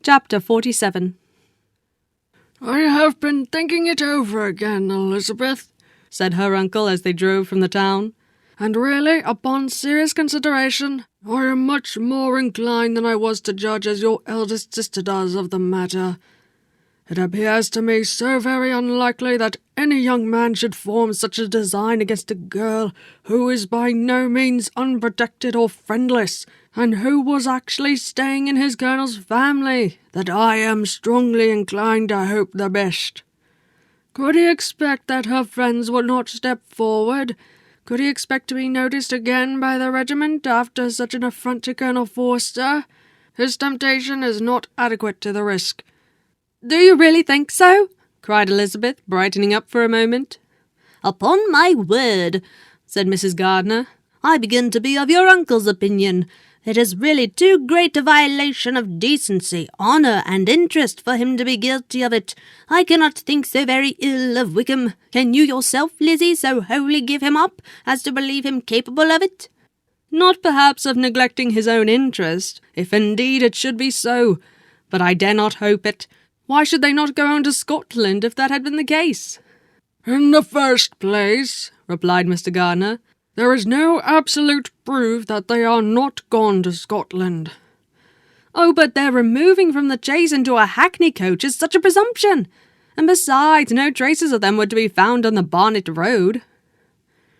Chapter 47. "I have been thinking it over again, Elizabeth," said her uncle as they drove from the town. "And really, upon serious consideration, I am much more inclined than I was to judge as your eldest sister does of the matter. It appears to me so very unlikely that any young man should form such a design against a girl who is by no means unprotected or friendless, and who was actually staying in his colonel's family, that I am strongly inclined to hope the best. Could he expect that her friends would not step forward? Could he expect to be noticed again by the regiment after such an affront to Colonel Forster? His temptation is not adequate to the risk." "Do you really think so?" cried Elizabeth, brightening up for a moment. "Upon my word," said Mrs. Gardiner, "I begin to be of your uncle's opinion. It is really too great a violation of decency, honour, and interest for him to be guilty of it. I cannot think so very ill of Wickham. Can you yourself, Lizzie, so wholly give him up as to believe him capable of it?" "Not perhaps of neglecting his own interest, if indeed it should be so. But I dare not hope it. Why should they not go on to Scotland if that had been the case?" "In the first place," replied Mr. Gardiner, "there is no absolute proof that they are not gone to Scotland." "Oh, but their removing from the chaise into a hackney coach is such a presumption. And besides, no traces of them were to be found on the Barnet Road."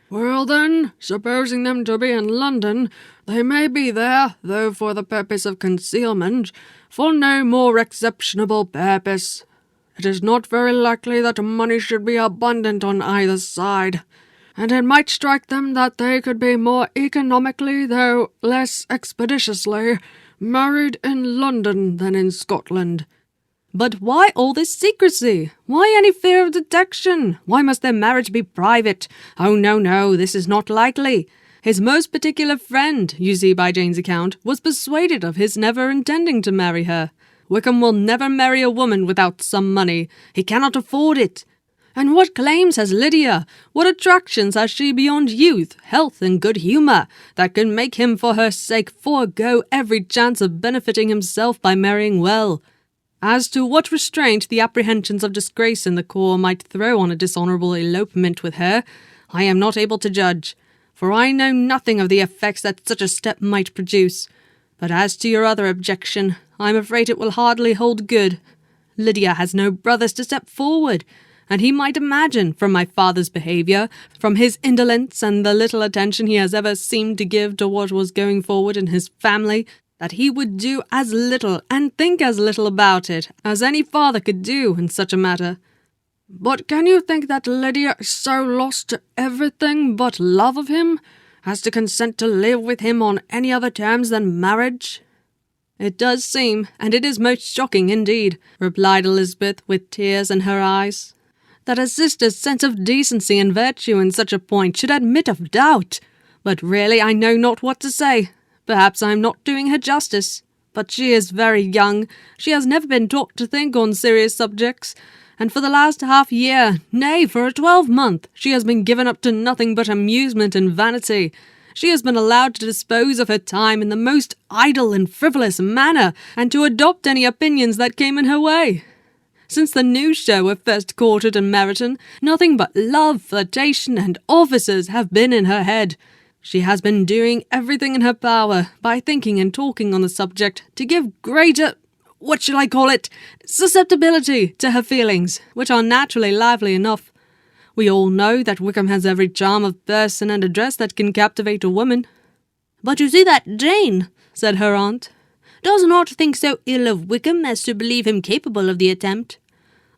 "Well then, supposing them to be in London, they may be there, though for the purpose of concealment, for no more exceptionable purpose. It is not very likely that money should be abundant on either side, and it might strike them that they could be more economically, though less expeditiously, married in London than in Scotland." "But why all this secrecy? Why any fear of detection? Why must their marriage be private? Oh, no, this is not likely. His most particular friend, you see by Jane's account, was persuaded of his never intending to marry her. Wickham will never marry a woman without some money. He cannot afford it. And what claims has Lydia? What attractions has she beyond youth, health, and good humour, that could make him for her sake forego every chance of benefiting himself by marrying well? As to what restraint the apprehensions of disgrace in the corps might throw on a dishonourable elopement with her, I am not able to judge, for I know nothing of the effects that such a step might produce. But as to your other objection, I am afraid it will hardly hold good. Lydia has no brothers to step forward, and he might imagine, from my father's behaviour, from his indolence and the little attention he has ever seemed to give to what was going forward in his family, that he would do as little and think as little about it as any father could do in such a matter." "But can you think that Lydia is so lost to everything but love of him as to consent to live with him on any other terms than marriage?" "It does seem, and it is most shocking indeed," replied Elizabeth with tears in her eyes, "that a sister's sense of decency and virtue in such a point should admit of doubt. But really I know not what to say. Perhaps I am not doing her justice. But she is very young. She has never been taught to think on serious subjects, and for the last half-year, nay, for a 12-month, she has been given up to nothing but amusement and vanity. She has been allowed to dispose of her time in the most idle and frivolous manner, and to adopt any opinions that came in her way. Since the news show were first quartered in Meryton, nothing but love, flirtation, and officers have been in her head. She has been doing everything in her power, by thinking and talking on the subject, to give greater, what shall I call it, susceptibility to her feelings, which are naturally lively enough. We all know that Wickham has every charm of person and address that can captivate a woman." "But you see that Jane," said her aunt, "does not think so ill of Wickham as to believe him capable of the attempt."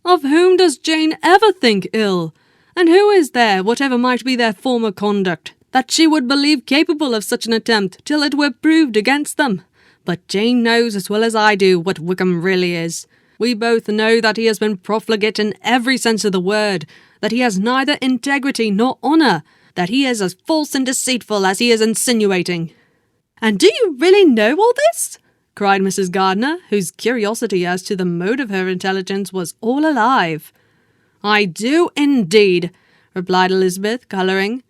"Of whom does Jane ever think ill? And who is there, whatever might be their former conduct, that she would believe capable of such an attempt till it were proved against them? But Jane knows as well as I do what Wickham really is. We both know that he has been profligate in every sense of the word, that he has neither integrity nor honour, that he is as false and deceitful as he is insinuating." "And do you really know all this?" cried Mrs. Gardiner, whose curiosity as to the mode of her intelligence was all alive. "I do indeed," replied Elizabeth, colouring.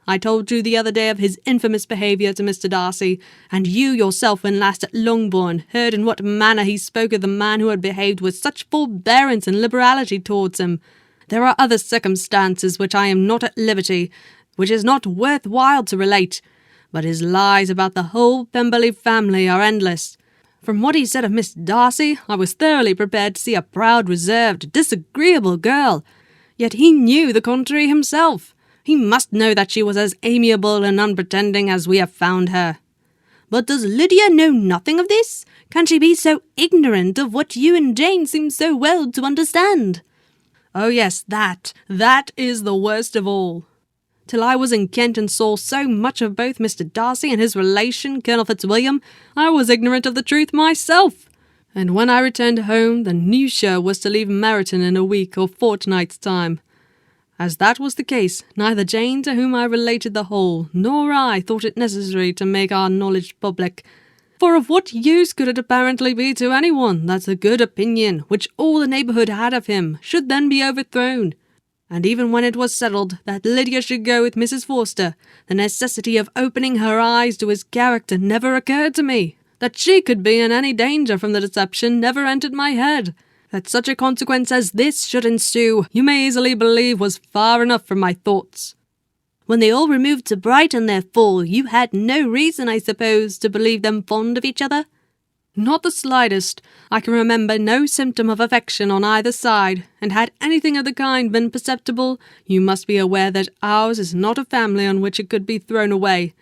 I told you the other day of his infamous behaviour to Mr. Darcy, and you yourself, when last at Longbourn, heard in what manner he spoke of the man who had behaved with such forbearance and liberality towards him. There are other circumstances which I am not at liberty, which is not worth while to relate, but his lies about the whole Pemberley family are endless. From what he said of Miss Darcy, I was thoroughly prepared to see a proud, reserved, disagreeable girl. Yet he knew the contrary himself. He must know that she was as amiable and unpretending as we have found her. But does Lydia know nothing of this? Can she be so ignorant of what you and Jane seem so well to understand? Oh yes, that is the worst of all. Till I was in Kent and saw so much of both Mr. Darcy and his relation, Colonel Fitzwilliam, I was ignorant of the truth myself. And when I returned home, the news show was to leave Meryton in a week or fortnight's time. As that was the case, neither Jane, to whom I related the whole, nor I thought it necessary to make our knowledge public. For of what use could it apparently be to anyone that the good opinion which all the neighbourhood had of him should then be overthrown? And even when it was settled that Lydia should go with Mrs. Forster, the necessity of opening her eyes to his character never occurred to me. That she could be in any danger from the deception never entered my head. That such a consequence as this should ensue, you may easily believe was far enough from my thoughts. When they all removed to Brighton, therefore, you had no reason, I suppose, to believe them fond of each other? Not the slightest. I can remember no symptom of affection on either side, and had anything of the kind been perceptible, you must be aware that ours is not a family on which it could be thrown away.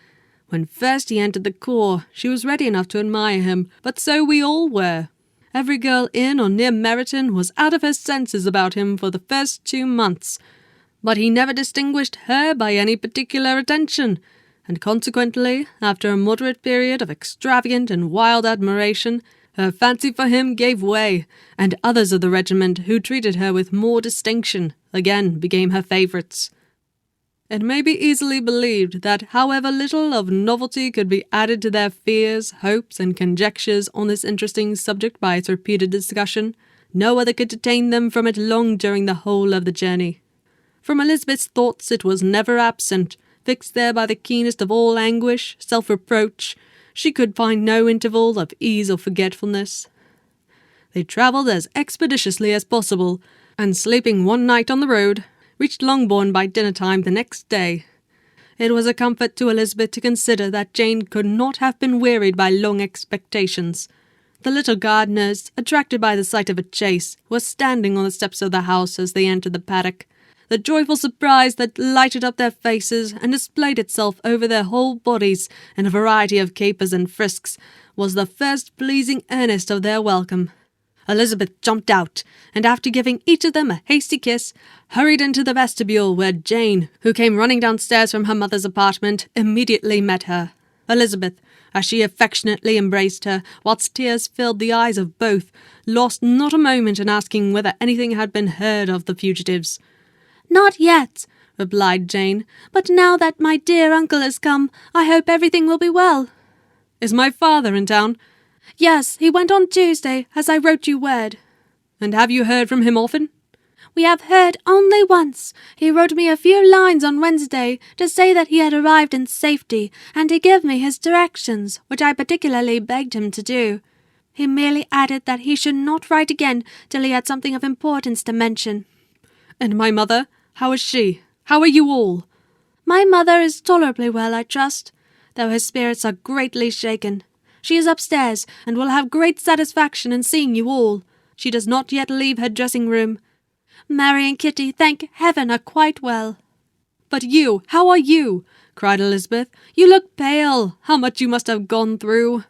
When first he entered the corps, she was ready enough to admire him, but so we all were. Every girl in or near Meryton was out of her senses about him for the first 2 months, but he never distinguished her by any particular attention, and consequently, after a moderate period of extravagant and wild admiration, her fancy for him gave way, and others of the regiment who treated her with more distinction again became her favourites. It may be easily believed that however little of novelty could be added to their fears, hopes, and conjectures on this interesting subject by its repeated discussion, no other could detain them from it long during the whole of the journey. From Elizabeth's thoughts it was never absent, fixed there by the keenest of all anguish, self-reproach. She could find no interval of ease or forgetfulness. They travelled as expeditiously as possible, and sleeping one night on the road, reached Longbourn by dinner-time the next day. It was a comfort to Elizabeth to consider that Jane could not have been wearied by long expectations. The little gardeners, attracted by the sight of a chaise, were standing on the steps of the house as they entered the paddock. The joyful surprise that lighted up their faces and displayed itself over their whole bodies in a variety of capers and frisks was the first pleasing earnest of their welcome. Elizabeth jumped out, and after giving each of them a hasty kiss, hurried into the vestibule where Jane, who came running downstairs from her mother's apartment, immediately met her. Elizabeth, as she affectionately embraced her, whilst tears filled the eyes of both, lost not a moment in asking whether anything had been heard of the fugitives. "Not yet," replied Jane, "but now that my dear uncle has come, I hope everything will be well." "Is my father in town?" "Yes, he went on Tuesday, as I wrote you word." "And have you heard from him often?" "We have heard only once. He wrote me a few lines on Wednesday to say that he had arrived in safety, and to give me his directions, which I particularly begged him to do. He merely added that he should not write again till he had something of importance to mention." "And my mother? How is she? How are you all?" "My mother is tolerably well, I trust, though her spirits are greatly shaken. She is upstairs, and will have great satisfaction in seeing you all. She does not yet leave her dressing-room. Mary and Kitty, thank heaven, are quite well." "But you, how are you?" cried Elizabeth. "You look pale. How much you must have gone through."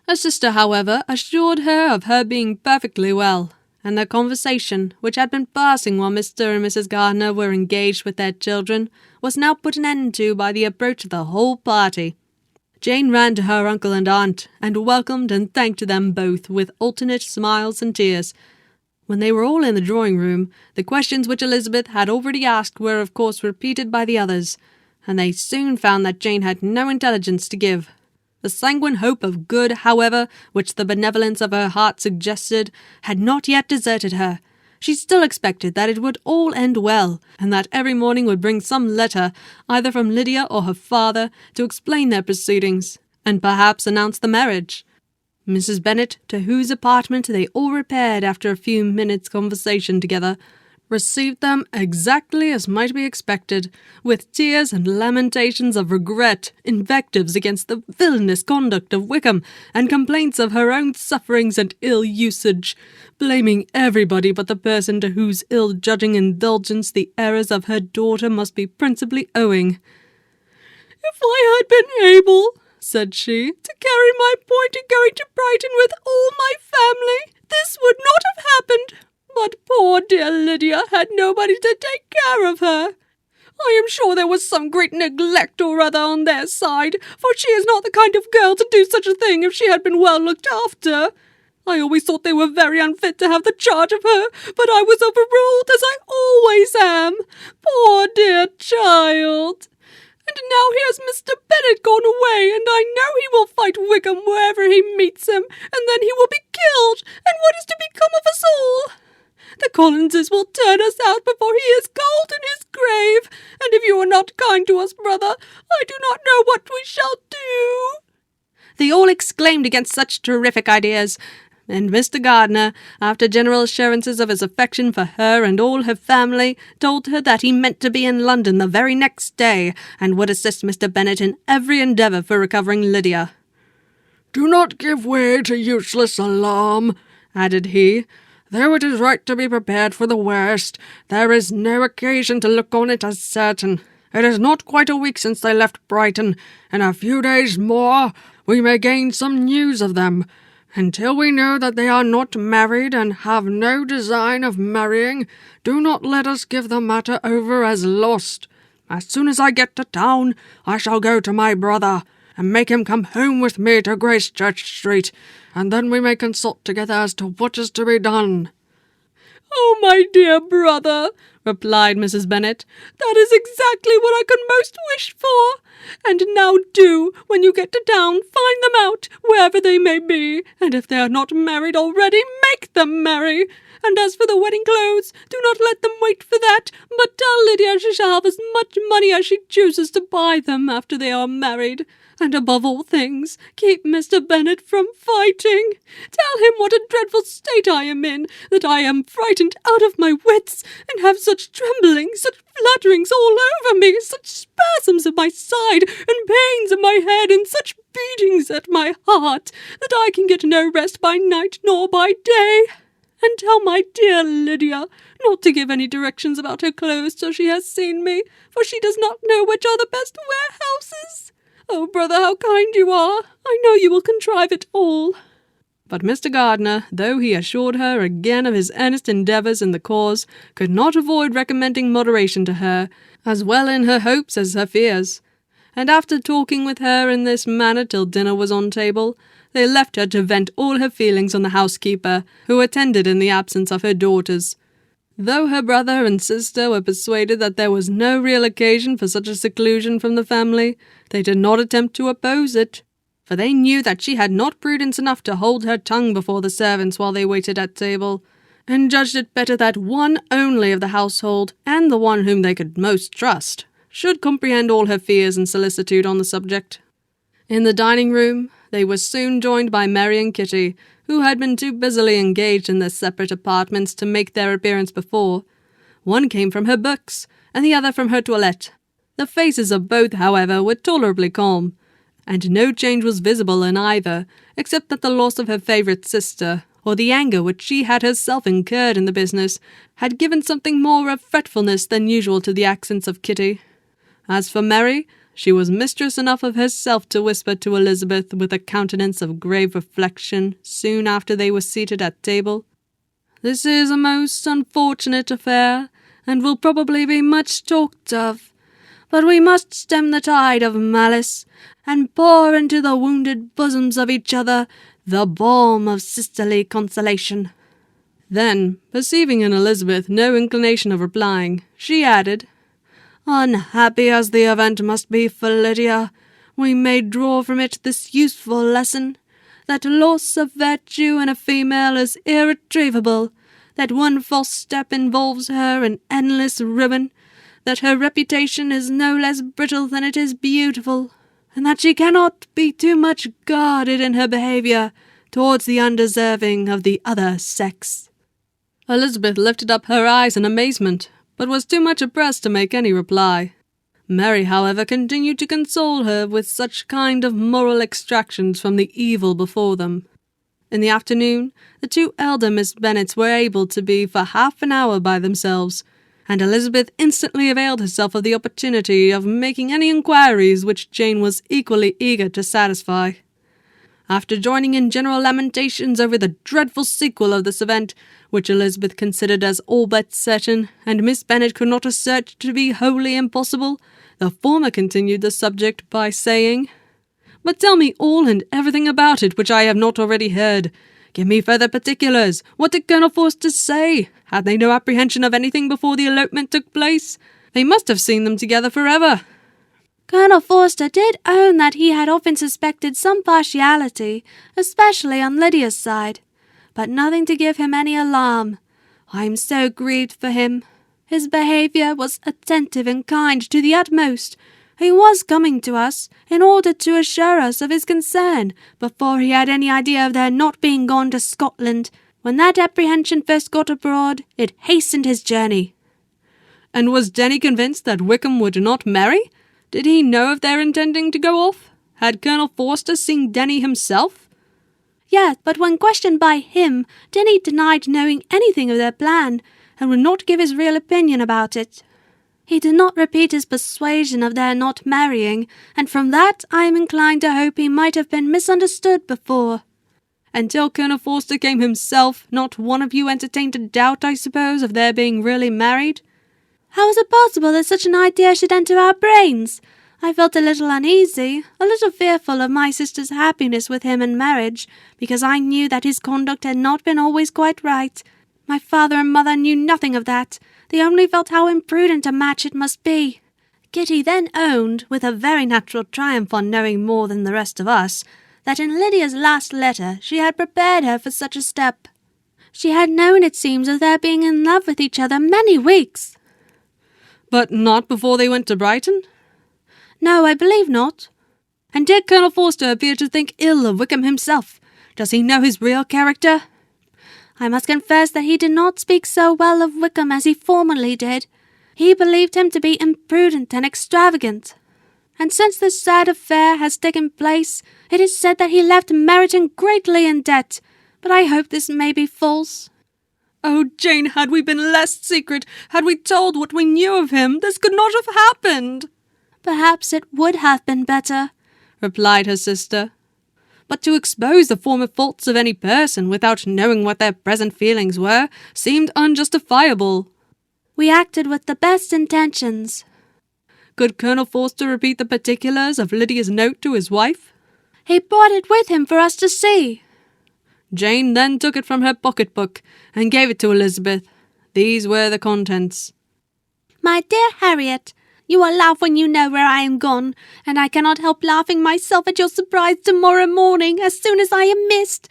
Her sister, however, assured her of her being perfectly well, and their conversation, which had been passing while Mr. and Mrs. Gardiner were engaged with their children, was now put an end to by the approach of the whole party. Jane ran to her uncle and aunt, and welcomed and thanked them both with alternate smiles and tears. When they were all in the drawing-room, the questions which Elizabeth had already asked were of course repeated by the others, and they soon found that Jane had no intelligence to give. The sanguine hope of good, however, which the benevolence of her heart suggested, had not yet deserted her, She still expected that it would all end well, and that every morning would bring some letter, either from Lydia or her father, to explain their proceedings, and perhaps announce the marriage. Mrs. Bennet, to whose apartment they all repaired after a few minutes' conversation together, received them exactly as might be expected, with tears and lamentations of regret, invectives against the villainous conduct of Wickham, and complaints of her own sufferings and ill usage, blaming everybody but the person to whose ill-judging indulgence the errors of her daughter must be principally owing. "If I had been able," said she, "to carry my point in going to Brighton with all my family, this would not have happened. But poor dear Lydia had nobody to take care of her. I am sure there was some great neglect or other on their side, for she is not the kind of girl to do such a thing if she had been well looked after. I always thought they were very unfit to have the charge of her, but I was overruled, as I always am. Poor dear child. And now here's Mr. Bennet gone away, and I know he will fight Wickham wherever he meets him, and then he will be killed, and what is to become of us all? The Collinses will turn us out before he is cold in his grave, and if you are not kind to us, brother, I do not know what we shall do." They all exclaimed against such terrific ideas, and Mr. Gardiner, after general assurances of his affection for her and all her family, told her that he meant to be in London the very next day, and would assist Mr. Bennet in every endeavour for recovering Lydia. "Do not give way to useless alarm," added he. "Though it is right to be prepared for the worst, there is no occasion to look on it as certain. It is not quite a week since they left Brighton. In a few days more we may gain some news of them. Until we know that they are not married and have no design of marrying, do not let us give the matter over as lost. As soon as I get to town, I shall go to my brother, and make him come home with me to Gracechurch Street, and then we may consult together as to what is to be done." "Oh, my dear brother," replied Mrs. Bennet, "that is exactly what I could most wish for. And now do, when you get to town, find them out, wherever they may be, and if they are not married already, make them marry. And as for the wedding clothes, do not let them wait for that, but tell Lydia she shall have as much money as she chooses to buy them after they are married. And above all things, keep Mr. Bennet from fighting. Tell him what a dreadful state I am in, that I am frightened out of my wits, and have such tremblings, such flutterings all over me, such spasms of my side, and pains of my head, and such beatings at my heart, that I can get no rest by night nor by day. And tell my dear Lydia not to give any directions about her clothes till she has seen me, for she does not know which are the best warehouses. Oh, brother, how kind you are! I know you will contrive it all." But Mr. Gardiner, though he assured her again of his earnest endeavours in the cause, could not avoid recommending moderation to her, as well in her hopes as her fears. And after talking with her in this manner till dinner was on table, they left her to vent all her feelings on the housekeeper, who attended in the absence of her daughters. Though her brother and sister were persuaded that there was no real occasion for such a seclusion from the family, they did not attempt to oppose it, for they knew that she had not prudence enough to hold her tongue before the servants while they waited at table, and judged it better that one only of the household, and the one whom they could most trust, should comprehend all her fears and solicitude on the subject. In the dining-room they were soon joined by Mary and Kitty, who had been too busily engaged in their separate apartments to make their appearance before. One came from her books, and the other from her toilette. The faces of both, however, were tolerably calm, and no change was visible in either, except that the loss of her favourite sister, or the anger which she had herself incurred in the business, had given something more of fretfulness than usual to the accents of Kitty. As for Mary, she was mistress enough of herself to whisper to Elizabeth with a countenance of grave reflection, soon after they were seated at table, "This is a most unfortunate affair, and will probably be much talked of. But we must stem the tide of malice, and pour into the wounded bosoms of each other the balm of sisterly consolation." Then, perceiving in Elizabeth no inclination of replying, she added, "Unhappy as the event must be for Lydia, we may draw from it this useful lesson, that loss of virtue in a female is irretrievable, that one false step involves her in endless ruin, that her reputation is no less brittle than it is beautiful, and that she cannot be too much guarded in her behaviour towards the undeserving of the other sex." Elizabeth lifted up her eyes in amazement, but was too much oppressed to make any reply. Mary, however, continued to console her with such kind of moral extractions from the evil before them. In the afternoon, the two elder Miss Bennets were able to be for half an hour by themselves, and Elizabeth instantly availed herself of the opportunity of making any inquiries which Jane was equally eager to satisfy. After joining in general lamentations over the dreadful sequel of this event, which Elizabeth considered as all but certain, and Miss Bennet could not assert to be wholly impossible, the former continued the subject by saying, "But tell me all and everything about it which I have not already heard. Give me further particulars. What did Colonel Forster say? Had they no apprehension of anything before the elopement took place? They must have seen them together forever." Colonel Forster did own that he had often suspected some partiality, especially on Lydia's side, but nothing to give him any alarm. I am so grieved for him. His behaviour was attentive and kind to the utmost. He was coming to us in order to assure us of his concern before he had any idea of their not being gone to Scotland. When that apprehension first got abroad, it hastened his journey." "And was Denny convinced that Wickham would not marry? Did he know of their intending to go off? Had Colonel Forster seen Denny himself?" "Yes, but when questioned by him, Denny denied knowing anything of their plan, and would not give his real opinion about it. He did not repeat his persuasion of their not marrying, and from that I am inclined to hope he might have been misunderstood before." "Until Colonel Forster came himself, not one of you entertained a doubt, I suppose, of their being really married?" "How was it possible that such an idea should enter our brains? I felt a little uneasy, a little fearful of my sister's happiness with him in marriage, because I knew that his conduct had not been always quite right. My father and mother knew nothing of that. They only felt how imprudent a match it must be." Kitty then owned, with a very natural triumph on knowing more than the rest of us, that in Lydia's last letter she had prepared her for such a step. She had known, it seems, of their being in love with each other many weeks. "But not before they went to Brighton?" "No, I believe not." "And did Colonel Forster appear to think ill of Wickham himself? Does he know his real character?" "I must confess that he did not speak so well of Wickham as he formerly did. He believed him to be imprudent and extravagant. And since this sad affair has taken place, it is said that he left Meryton greatly in debt, but I hope this may be false." "Oh, Jane, had we been less secret, had we told what we knew of him, this could not have happened." "Perhaps it would have been better," replied her sister. "But to expose the former faults of any person without knowing what their present feelings were seemed unjustifiable." "We acted with the best intentions." "Could Colonel Forster repeat the particulars of Lydia's note to his wife?" "He brought it with him for us to see." Jane then took it from her pocket-book and gave it to Elizabeth. These were the contents. "My dear Harriet, you will laugh when you know where I am gone, and I cannot help laughing myself at your surprise tomorrow morning as soon as I am missed.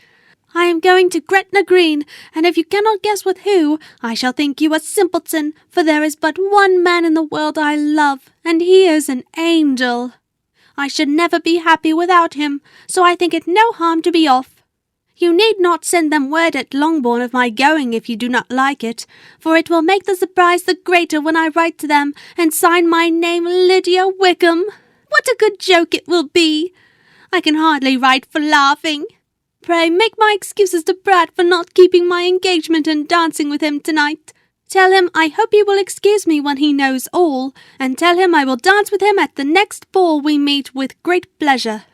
I am going to Gretna Green, and if you cannot guess with who, I shall think you a simpleton, for there is but one man in the world I love, and he is an angel. I should never be happy without him, so I think it no harm to be off. You need not send them word at Longbourn of my going if you do not like it, for it will make the surprise the greater when I write to them and sign my name Lydia Wickham. What a good joke it will be! I can hardly write for laughing. Pray make my excuses to Brad for not keeping my engagement and dancing with him tonight. Tell him I hope he will excuse me when he knows all, and tell him I will dance with him at the next ball we meet with great pleasure.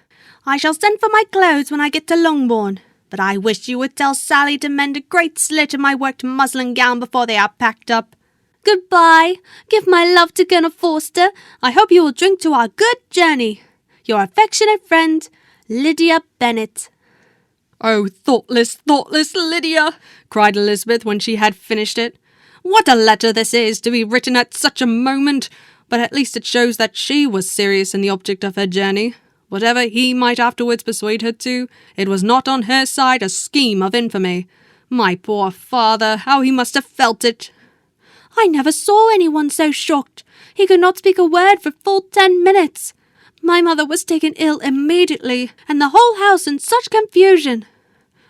I shall send for my clothes when I get to Longbourn. But I wish you would tell Sally to mend a great slit in my worked muslin gown before they are packed up. Goodbye. Give my love to Colonel Forster. I hope you will drink to our good journey. Your affectionate friend, Lydia Bennet." "Oh, thoughtless Lydia!" cried Elizabeth when she had finished it. "What a letter this is, to be written at such a moment! But at least it shows that she was serious in the object of her journey. Whatever he might afterwards persuade her to, it was not on her side a scheme of infamy. My poor father, how he must have felt it. I never saw anyone so shocked. He could not speak a word for full 10 minutes. My mother was taken ill immediately, and the whole house in such confusion.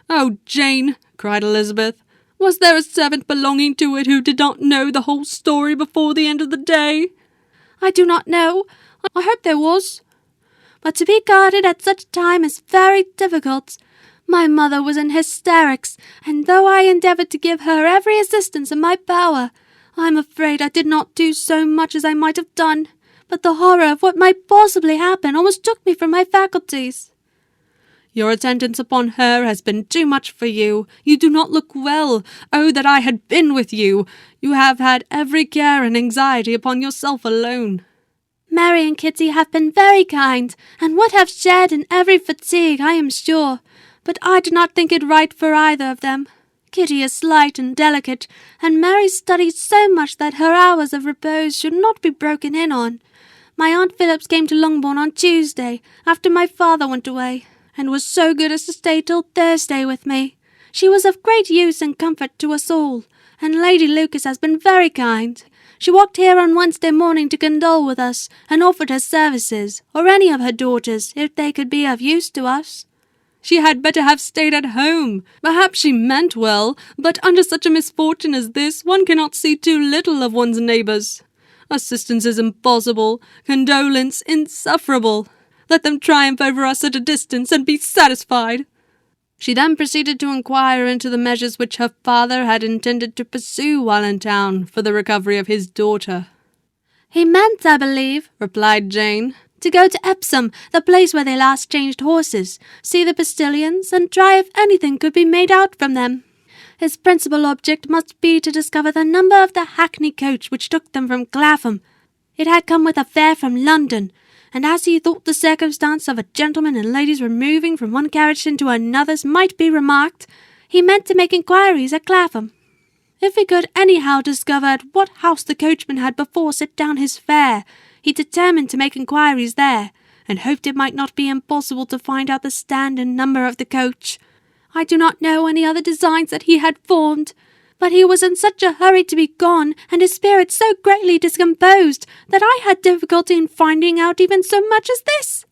Oh, Jane, cried Elizabeth, was there a servant belonging to it who did not know the whole story before the end of the day? I do not know. I hope there was. But to be guarded at such a time is very difficult. My mother was in hysterics, and though I endeavoured to give her every assistance in my power, I am afraid I did not do so much as I might have done. But the horror of what might possibly happen almost took me from my faculties. Your attendance upon her has been too much for you. You do not look well. Oh, that I had been with you! You have had every care and anxiety upon yourself alone. Mary and Kitty have been very kind, and would have shared in every fatigue, I am sure. But I do not think it right for either of them. Kitty is slight and delicate, and Mary studies so much that her hours of repose should not be broken in on. My Aunt Phillips came to Longbourn on Tuesday, after my father went away, and was so good as to stay till Thursday with me. She was of great use and comfort to us all, and Lady Lucas has been very kind. She walked here on Wednesday morning to condole with us, and offered her services, or any of her daughters, if they could be of use to us. She had better have stayed at home. Perhaps she meant well, but under such a misfortune as this, one cannot see too little of one's neighbours. Assistance is impossible, condolence insufferable. Let them triumph over us at a distance, and be satisfied. She then proceeded to inquire into the measures which her father had intended to pursue while in town for the recovery of his daughter. He meant, I believe, replied Jane, to go to Epsom, the place where they last changed horses, see the postillions, and try if anything could be made out from them. His principal object must be to discover the number of the hackney coach which took them from Clapham. It had come with a fare from London, and as he thought the circumstance of a gentleman and ladies removing from one carriage into another's might be remarked, he meant to make inquiries at Clapham. If he could anyhow discover at what house the coachman had before set down his fare, he determined to make inquiries there, and hoped it might not be impossible to find out the stand and number of the coach. I do not know any other designs that he had formed, but he was in such a hurry to be gone, and his spirits so greatly discomposed, that I had difficulty in finding out even so much as this.